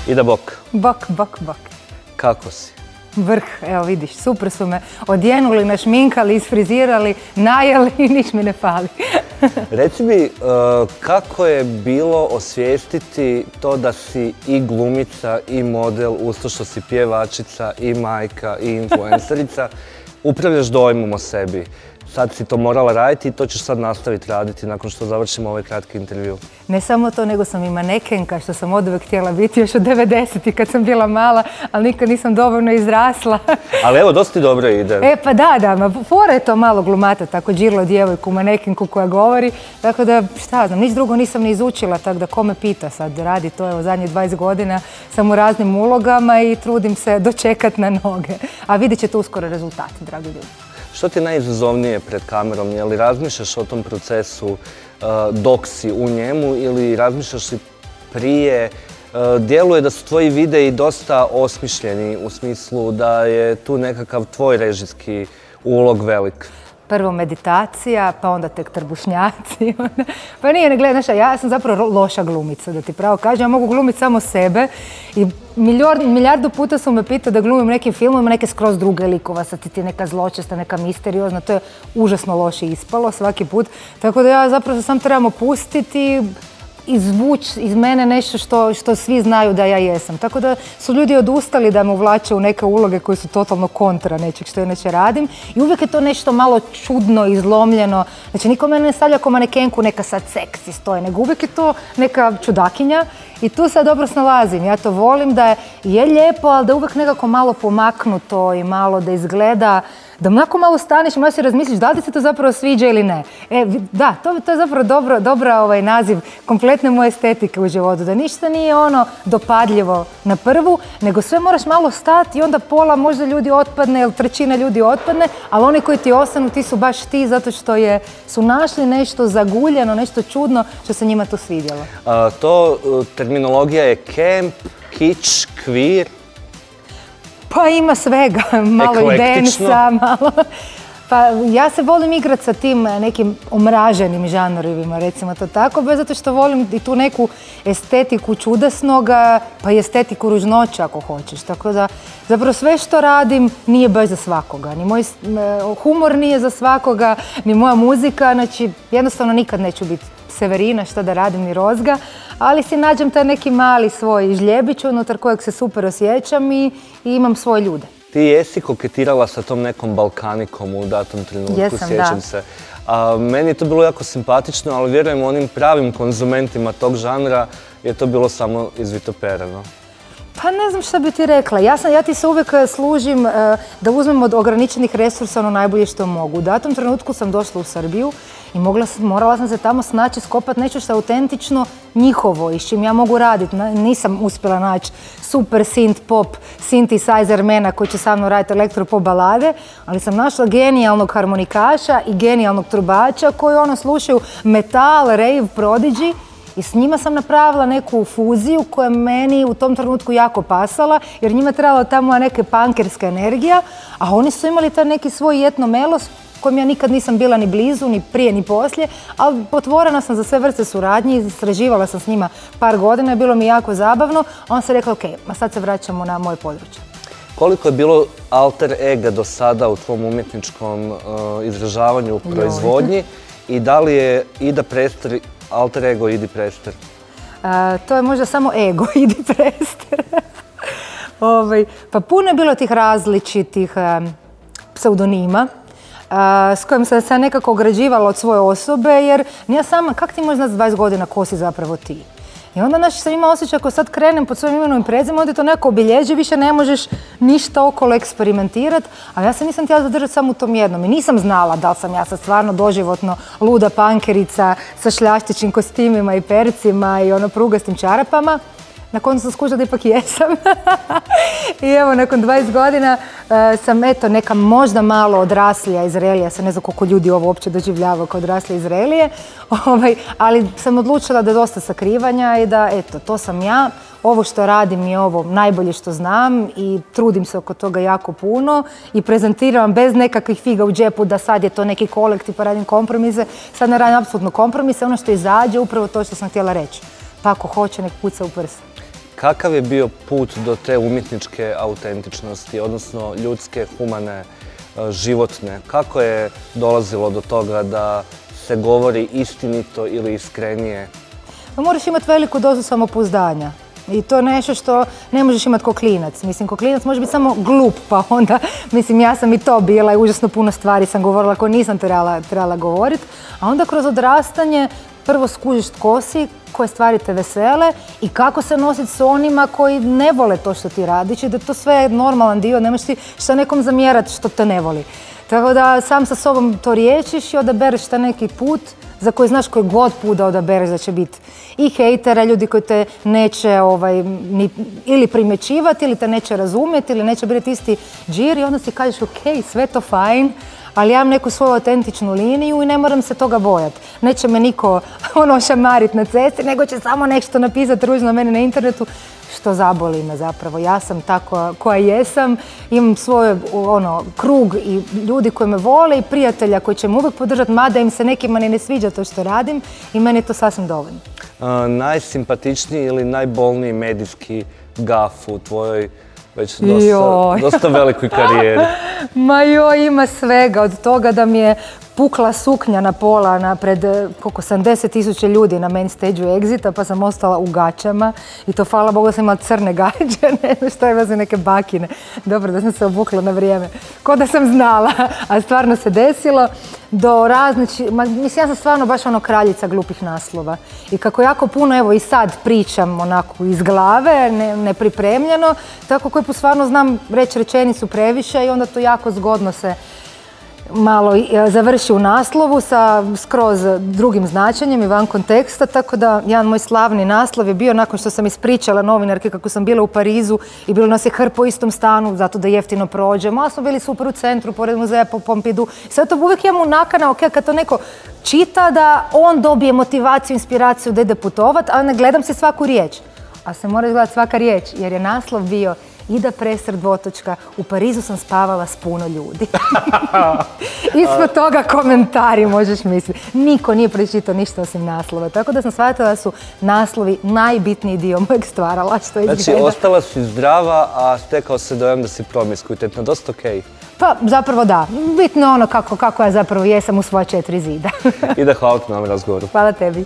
Ida Bok. Bok. Kako si? Vrh, evo vidiš, super su me odjenuli, našminkali, isfrizirali, najeli i niš mi ne fali. Reci mi, kako je bilo osvijestiti to da si i glumica, i model, usto što si pjevačica, i majka, i influencerica, upravljaš dojmom o sebi. Sad si to morala raditi i to ćeš sad nastaviti raditi nakon što završimo ovaj kratki intervju. Ne samo to, nego sam i manekenka, što sam oduvek htjela biti još od 90-ih kad sam bila mala, ali nikad nisam dovoljno izrasla. Ali evo, dosta ti dobro ide. Pa da, fora je to malo glumata, tako džirlo djevojku, manekenku koja govori, tako da, šta znam, nič drugo nisam ni izučila, tako da ko me pita sad radi to, evo, zadnjih 20 godina sam u raznim ulogama i trudim se dočekat na noge. A vidjet ćete uskoro rezultati, dragi ljudi. Što ti je najizazovnije pred kamerom? Je li razmišljaš o tom procesu dok si u njemu ili razmišljaš li prije? Djeluje da su tvoji videi dosta osmišljeni u smislu da je tu nekakav tvoj režijski ulog velik. Prvo meditacija, pa onda tek trbušnjaci. Pa nije, ne gledaj, znaš, ja sam zapravo loša glumica, da ti pravo kažem. Ja mogu glumiti samo sebe i milijardu puta su me pitali da glumim nekim filmovima, neke skroz druge likova, sad ti neka zločesta, neka misteriozna, to je užasno loše ispalo svaki put. Tako da ja zapravo sam trebam opustiti, izvući iz mene nešto što svi znaju da ja jesam. Tako da su ljudi odustali da me uvlače u neke uloge koje su totalno kontra nečeg što inače radim. I uvijek je to nešto malo čudno, izlomljeno. Znači, niko mene ne stavlja kao manekenku neka sad seksi stoje, nego uvijek je to neka čudakinja i tu se dobro snalazim. Ja to volim da je lijepo, ali da uvijek nekako malo pomaknuto i malo da izgleda, da onako malo staneš i malo si razmisliš da li se to zapravo sviđa ili ne. Da, to je zapravo dobra naziv kompletne moje estetike u životu. Da ništa nije ono dopadljivo na prvu, nego sve moraš malo stati i onda pola možda ljudi otpadne ili trećina ljudi otpadne, ali oni koji ti ostanu ti su baš ti zato što su našli nešto zaguljeno, nešto čudno što se njima to svidjelo. Terminologija je camp, kitsch, queer. Pa ima svega, malo i densa, malo... Pa ja se volim igrati sa tim nekim omraženim žanrovima, recimo to tako, zato što volim i tu neku estetiku čudesnoga, pa i estetiku ružnoća ako hoćeš. Tako da zapravo sve što radim nije baš za svakoga. Ni moj humor nije za svakoga, ni moja muzika, znači jednostavno nikad neću biti Severina, šta da radim, ni Rozga, ali si nađem taj neki mali svoj žljebić unutar kojeg se super osjećam i imam svoje ljude. Ti jesi koketirala sa tom nekom Balkanikom u datom trenutku, sjećam se. Meni je to bilo jako simpatično, ali vjerujem onim pravim konzumentima tog žanra je to bilo samo izvitopereno. Pa ne znam šta bi ti rekla. Ja ti se uvijek služim da uzmem od ograničenih resursa ono najbolje što mogu. U datom trenutku sam došla u Srbiju i morala sam se tamo snaći, skopati nešto što je autentično njihovo i s čim ja mogu raditi. Nisam uspjela naći super synth pop, synthesizer mena koji će sa mnom raditi elektropop balade, ali sam našla genijalnog harmonikaša i genijalnog trubača koji slušaju metal, rave, prodigy. I s njima sam napravila neku fuziju koja meni u tom trenutku jako pasala, jer njima trebala tamo neka punkerska energija, a oni su imali taj neki svoj etno melos kojem ja nikad nisam bila ni blizu, ni prije, ni poslije, ali otvorena sam za sve vrste suradnji, istraživala sam s njima par godina i bilo mi jako zabavno, a on se rekla, ok, a sad se vraćamo na moje područje. Koliko je bilo alter ega do sada u tvom umjetničkom izražavanju u proizvodnji i da li je Ida Prester alter ego Idi Prester? To je možda samo ego Idi Prester. Pa puno je bilo tih različitih pseudonima s kojim sam se nekako ograđivala od svoje osobe, jer ja sama, kak ti možeš znati 20 godina ko si zapravo ti? I onda sam imala osjećaj ako sad krenem pod svojim imenom i prezimenom, onda je to neko obilježi, više ne možeš ništa okolo eksperimentirati, a ja se nisam htjela zadržati samo u tom jednom i nisam znala da li sam ja sad stvarno doživotno luda pankerica sa šljaštićim kostimima i percima i prugastim čarapama. Na koncu sam skužila da ipak jesam. I evo, nakon 20 godina sam, neka možda malo odraslija Izraelija, sam ne znam koliko ljudi ovo uopće doživljava kao odraslija Izraelije, ali sam odlučila da je dosta sakrivanja i da, to sam ja. Ovo što radim je ovo najbolje što znam i trudim se oko toga jako puno i prezentiram bez nekakvih figa u džepu da sad je to neki kolektiv pa radim kompromise. Sad ne radim apsolutno kompromise, ono što izađe upravo to što sam htjela reći. Pa ako hoće, nek puca u prsa. Kakav je bio put do te umjetničke autentičnosti, odnosno ljudske, humane, životne? Kako je dolazilo do toga da se govori istinito ili iskrenije? Moraš imati veliku dozu samopouzdanja. I to je nešto što ne možeš imati ko klinac. Mislim, ko klinac može biti samo glup, pa onda, mislim, ja sam i to bila i užasno puno stvari sam govorila koje nisam trebala govoriti. A onda kroz odrastanje prvo skužiš tko si, koje stvari te vesele i kako se nositi s onima koji ne vole to što ti radiš i da to sve je normalan dio, nemaš ti šta nekom zamjerati što te ne voli. Tako da sam sa sobom to riječiš i odabereš taj neki put za koji znaš koji god put da odabereš da će biti i hejtera, ljudi koji te neće ili primjećivati ili te neće razumjeti ili neće biti isti džir i onda si kažeš ok, sve to fajn, ali ja imam neku svoju autentičnu liniju i ne moram se toga bojati. Neće me niko šamarit na cesti, nego će samo nešto napisati ružno na mene na internetu, što zaboli me zapravo. Ja sam tako koja jesam, imam svoj krug i ljudi koji me vole i prijatelja koji će me uvijek podržati, mada im se nekima ni ne sviđa to što radim i meni je to sasvim dovoljno. Najsimpatičniji ili najbolniji medijski gaf u tvojoj već dosta velikoj karijeri? Ma joj, ima svega. Od toga da mi je pukla suknja na pola pred 70.000 ljudi na main stage-u Exita, pa sam ostala u gaćama. I to, hvala Bogu, sam imala crne gaće, ne znam što je za neke bakine. Dobro da sam se obukla na vrijeme. Ko da sam znala, a stvarno se desilo. Mislim, ja sam stvarno baš kraljica glupih naslova. I kako jako puno, evo i sad pričam onako iz glave, nepripremljeno, tako koji put stvarno znam reći rečenicu previše i onda to jako zgodno se malo završi u naslovu sa skroz drugim značenjem i van konteksta, tako da jedan moj slavni naslov je bio nakon što sam ispričala novinarke kako sam bila u Parizu i bilo nas je hrpa u istom stanu zato da jeftino prođemo, a smo bili super u centru pored muzeja Pompidou. I sad to uvijek imamo nakana, ok, kad to neko čita da on dobije motivaciju, inspiraciju da ide putovat, a ne gledam si svaku riječ. A se mora gledati svaka riječ jer je naslov bio Ida Presser dvotočka, u Parizu sam spavala s puno ljudi. Ispod toga komentari, možeš misliti. Niko nije pročitao ništa osim naslova. Tako da sam shvatila da su naslovi najbitniji dio mojeg stvarala. Znači, ostala si zdrava, a stekao se dojam da si promiskuitetna. Dosta okej. Pa, zapravo da. Bitno ono kako ja zapravo jesam u svoja 4 zida. Ida, hvala ti na ovom razgovoru. Hvala tebi.